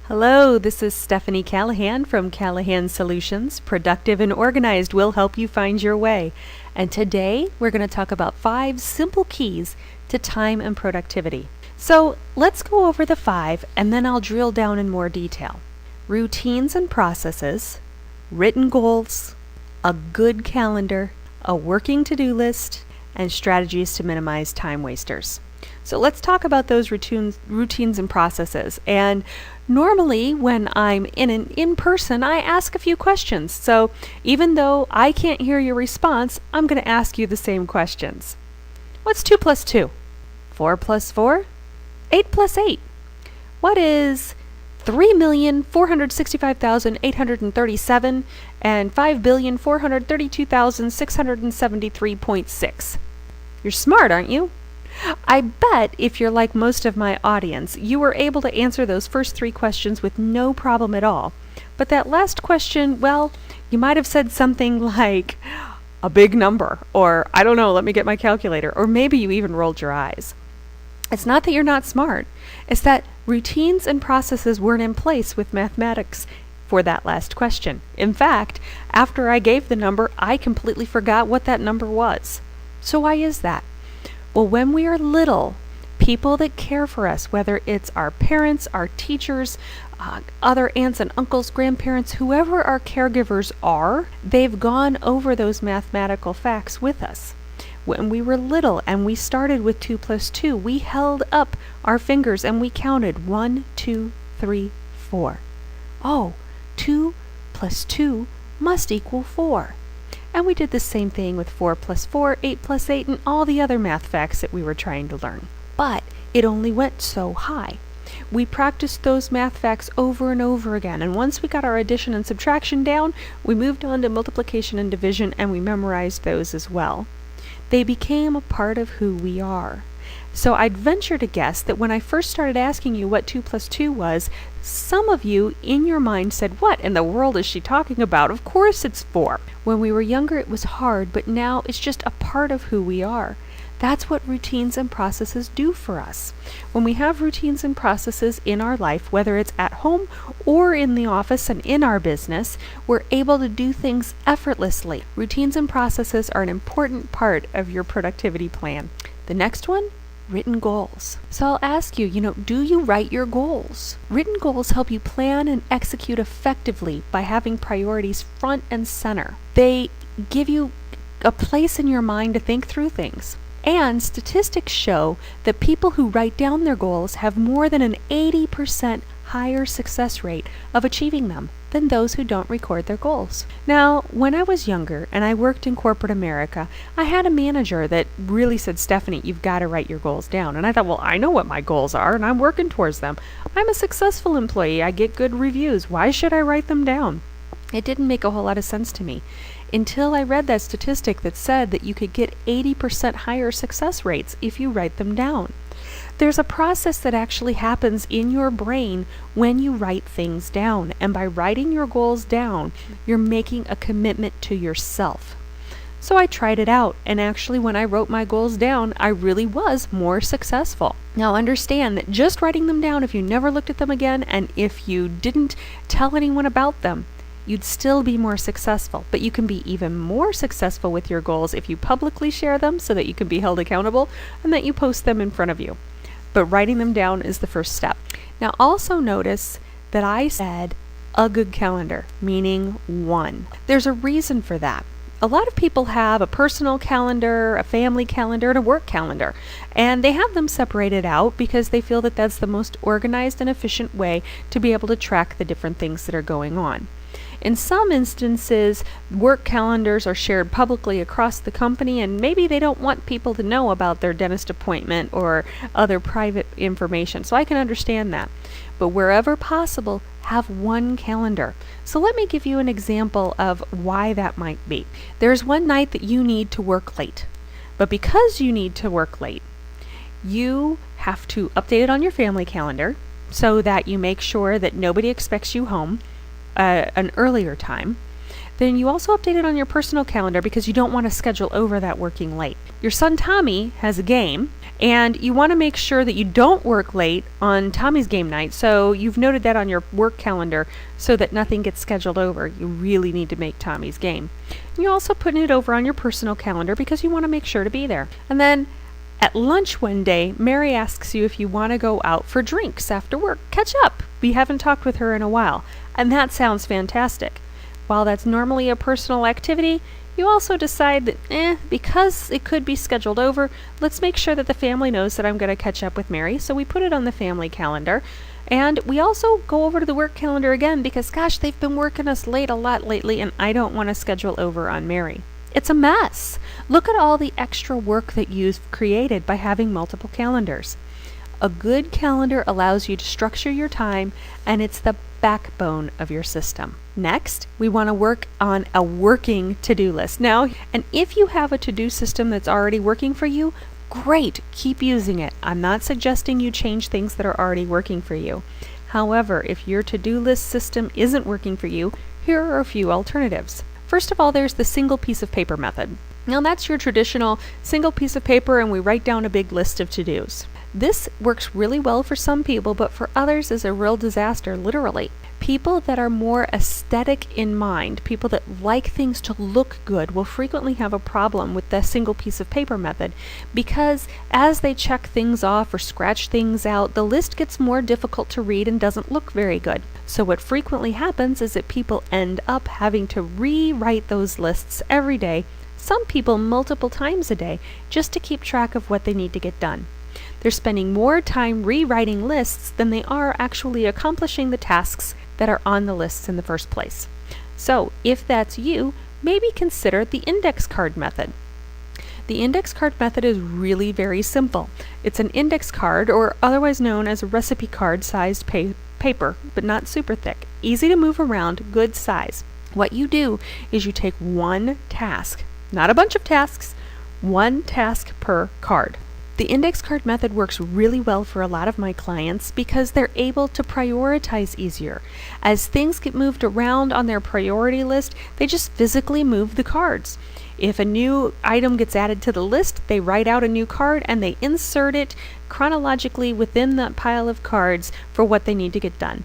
Hello, this is Stephanie Calahan from Calahan Solutions. Productive and organized will help you find your way. And today we're going to talk about 5 simple keys to time and productivity. So let's go over the 5 and then I'll drill down in more detail. Routines and processes, written goals, a good calendar, a working to-do list, and strategies to minimize time wasters. So let's talk about those routines and processes. And normally when I'm in person, I ask a few questions. So even though I can't hear your response, I'm going to ask you the same questions. What's 2 plus 2? 4 plus 4? 8 plus 8? What is 3,465,837 and 5,432,673.6? You're smart, aren't you? I bet if you're like most of my audience, you were able to answer those first 3 questions with no problem at all. But that last question, well, you might have said something like, a big number, or I don't know, let me get my calculator, or maybe you even rolled your eyes. It's not that you're not smart, it's that routines and processes weren't in place with mathematics for that last question. In fact, after I gave the number, I completely forgot what that number was. So why is that? Well, when we are little, people that care for us, whether it's our parents, our teachers, other aunts and uncles, grandparents, whoever our caregivers are, they've gone over those mathematical facts with us. When we were little and we started with 2 plus 2, we held up our fingers and we counted 1, 2, 3, 4. Oh, 2 plus 2 must equal 4. And we did the same thing with 4 plus 4, 8 plus 8, and all the other math facts that we were trying to learn. But it only went so high. We practiced those math facts over and over again, and once we got our addition and subtraction down, we moved on to multiplication and division, and we memorized those as well. They became a part of who we are. So I'd venture to guess that when I first started asking you what 2 plus 2 was, some of you in your mind said, what in the world is she talking about? Of course it's 4. When we were younger it was hard, but now it's just a part of who we are. That's what routines and processes do for us. When we have routines and processes in our life, whether it's at home or in the office and in our business, we're able to do things effortlessly. Routines and processes are an important part of your productivity plan. The next one? Written goals. So I'll ask you, do you write your goals? Written goals help you plan and execute effectively by having priorities front and center. They give you a place in your mind to think through things. And statistics show that people who write down their goals have more than an 80% higher success rate of achieving them than those who don't record their goals. Now, when I was younger and I worked in corporate America, I had a manager that really said, Stephanie, you've got to write your goals down. And I thought, well, I know what my goals are and I'm working towards them. I'm a successful employee. I get good reviews. Why should I write them down? It didn't make a whole lot of sense to me until I read that statistic that said that you could get 80% higher success rates if you write them down. There's a process that actually happens in your brain when you write things down, and by writing your goals down, you're making a commitment to yourself. So I tried it out, and actually when I wrote my goals down, I really was more successful. Now understand that just writing them down, if you never looked at them again, and if you didn't tell anyone about them, you'd still be more successful. But you can be even more successful with your goals if you publicly share them so that you can be held accountable and that you post them in front of you. But writing them down is the first step. Now also notice that I said a good calendar, meaning 1. There's a reason for that. A lot of people have a personal calendar, a family calendar, and a work calendar. And they have them separated out because they feel that that's the most organized and efficient way to be able to track the different things that are going on. In some instances, work calendars are shared publicly across the company, and maybe they don't want people to know about their dentist appointment or other private information, so I can understand that. But wherever possible, have one calendar. So let me give you an example of why that might be. There's one night that you need to work late, but because you need to work late, you have to update it on your family calendar so that you make sure that nobody expects you home an earlier time. Then you also update it on your personal calendar because you don't want to schedule over that working late. Your son Tommy has a game And you want to make sure that you don't work late on Tommy's game night, so you've noted that on your work calendar so that nothing gets scheduled over. You really need to make Tommy's game. You also put it over on your personal calendar because you want to make sure to be there. And then at lunch one day, Mary asks you if you want to go out for drinks after work. Catch up. We haven't talked with her in a while, and that sounds fantastic. While that's normally a personal activity, you also decide that, because it could be scheduled over, let's make sure that the family knows that I'm going to catch up with Mary, so we put it on the family calendar. And we also go over to the work calendar again because, gosh, they've been working us late a lot lately, and I don't want to schedule over on Mary. It's a mess. Look at all the extra work that you've created by having multiple calendars. A good calendar allows you to structure your time, and it's the backbone of your system. Next, we want to work on a working to-do list. Now, and if you have a to-do system that's already working for you, great, keep using it. I'm not suggesting you change things that are already working for you. However, if your to-do list system isn't working for you, here are a few alternatives. First of all, there's the single piece of paper method. Now that's your traditional single piece of paper and we write down a big list of to-dos. This works really well for some people, but for others is a real disaster, literally. People that are more aesthetic in mind, people that like things to look good, will frequently have a problem with the single piece of paper method because as they check things off or scratch things out, the list gets more difficult to read and doesn't look very good. So what frequently happens is that people end up having to rewrite those lists every day, some people multiple times a day, just to keep track of what they need to get done. They're spending more time rewriting lists than they are actually accomplishing the tasks that are on the lists in the first place. So, if that's you, maybe consider the index card method. The index card method is really very simple. It's an index card, or otherwise known as a recipe card sized paper, but not super thick. Easy to move around, good size. What you do is you take one task, not a bunch of tasks, one task per card. The index card method works really well for a lot of my clients because they're able to prioritize easier. As things get moved around on their priority list, they just physically move the cards. If a new item gets added to the list, they write out a new card and they insert it chronologically within that pile of cards for what they need to get done.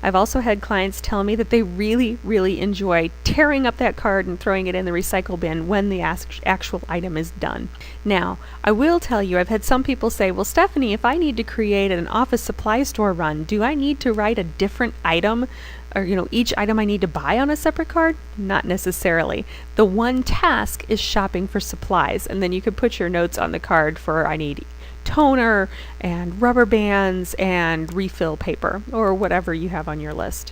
I've also had clients tell me that they really, really enjoy tearing up that card and throwing it in the recycle bin when the actual item is done. Now, I will tell you, I've had some people say, well, Stephanie, if I need to create an office supply store run, do I need to write a different item or, each item I need to buy on a separate card? Not necessarily. The one task is shopping for supplies, and then you could put your notes on the card for I need toner and rubber bands and refill paper or whatever you have on your list.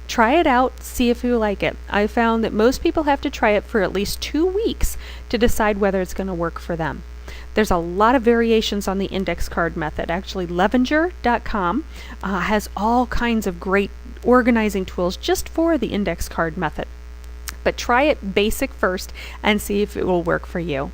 Try it out, see if you like it. I found that most people have to try it for at least 2 weeks to decide whether it's going to work for them. There's a lot of variations on the index card method. Actually, Levenger.com has all kinds of great organizing tools just for the index card method. But try it basic first and see if it will work for you.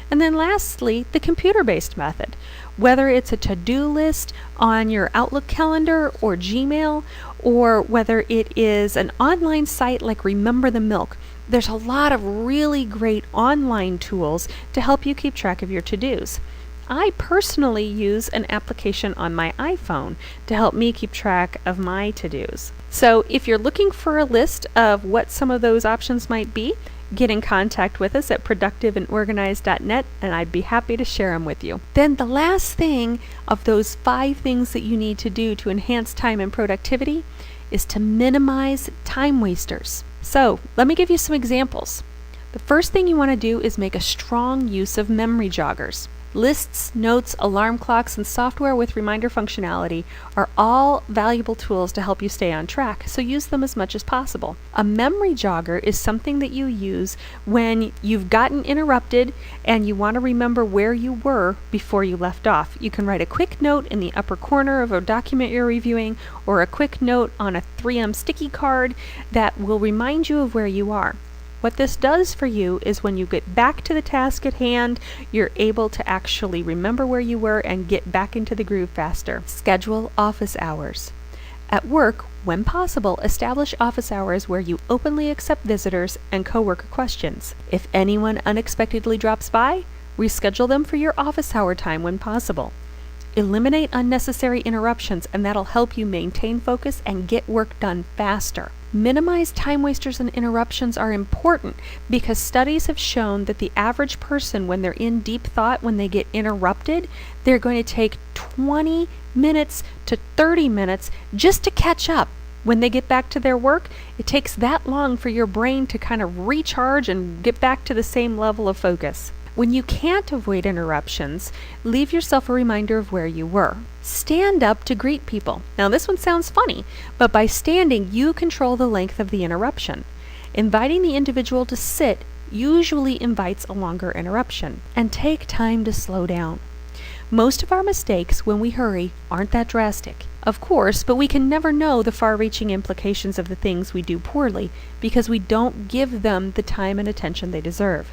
And then lastly, the computer-based method. Whether it's a to-do list on your Outlook calendar or Gmail, or whether it is an online site like Remember the Milk, there's a lot of really great online tools to help you keep track of your to-dos. I personally use an application on my iPhone to help me keep track of my to-dos. So if you're looking for a list of what some of those options might be, get in contact with us at productiveandorganized.net and I'd be happy to share them with you. Then the last thing of those 5 things that you need to do to enhance time and productivity is to minimize time wasters. So let me give you some examples. The first thing you want to do is make a strong use of memory joggers. Lists, notes, alarm clocks, and software with reminder functionality are all valuable tools to help you stay on track, so use them as much as possible. A memory jogger is something that you use when you've gotten interrupted and you want to remember where you were before you left off. You can write a quick note in the upper corner of a document you're reviewing or a quick note on a 3M sticky card that will remind you of where you are. What this does for you is when you get back to the task at hand, you're able to actually remember where you were and get back into the groove faster. Schedule office hours. At work, when possible, establish office hours where you openly accept visitors and coworker questions. If anyone unexpectedly drops by, Reschedule them for your office hour time when possible. Eliminate unnecessary interruptions, and that'll help you maintain focus and get work done faster. Minimize time wasters and interruptions are important because studies have shown that the average person, when they're in deep thought, when they get interrupted, they're going to take 20 minutes to 30 minutes just to catch up. When they get back to their work, it takes that long for your brain to kind of recharge and get back to the same level of focus. When you can't avoid interruptions, leave yourself a reminder of where you were. Stand up to greet people. Now this one sounds funny, but by standing, you control the length of the interruption. Inviting the individual to sit usually invites a longer interruption. And take time to slow down. Most of our mistakes when we hurry aren't that drastic, of course, but we can never know the far-reaching implications of the things we do poorly because we don't give them the time and attention they deserve.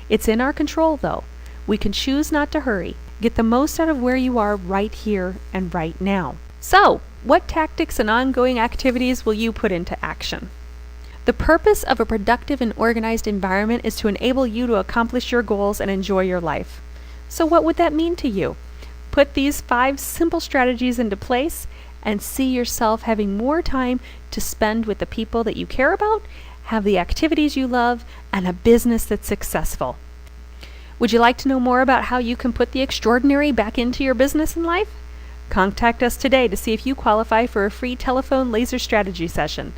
It's in our control, though. We can choose not to hurry. Get the most out of where you are right here and right now. So, what tactics and ongoing activities will you put into action? The purpose of a productive and organized environment is to enable you to accomplish your goals and enjoy your life. So what would that mean to you? Put these 5 simple strategies into place and see yourself having more time to spend with the people that you care about, have the activities you love, and a business that's successful. Would you like to know more about how you can put the extraordinary back into your business and life? Contact us today to see if you qualify for a free telephone laser strategy session.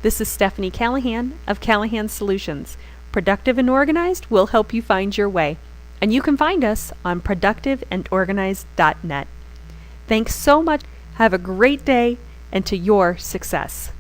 This is Stephanie Calahan of Calahan Solutions. Productive and Organized will help you find your way. And you can find us on productiveandorganized.net. Thanks so much. Have a great day, and to your success.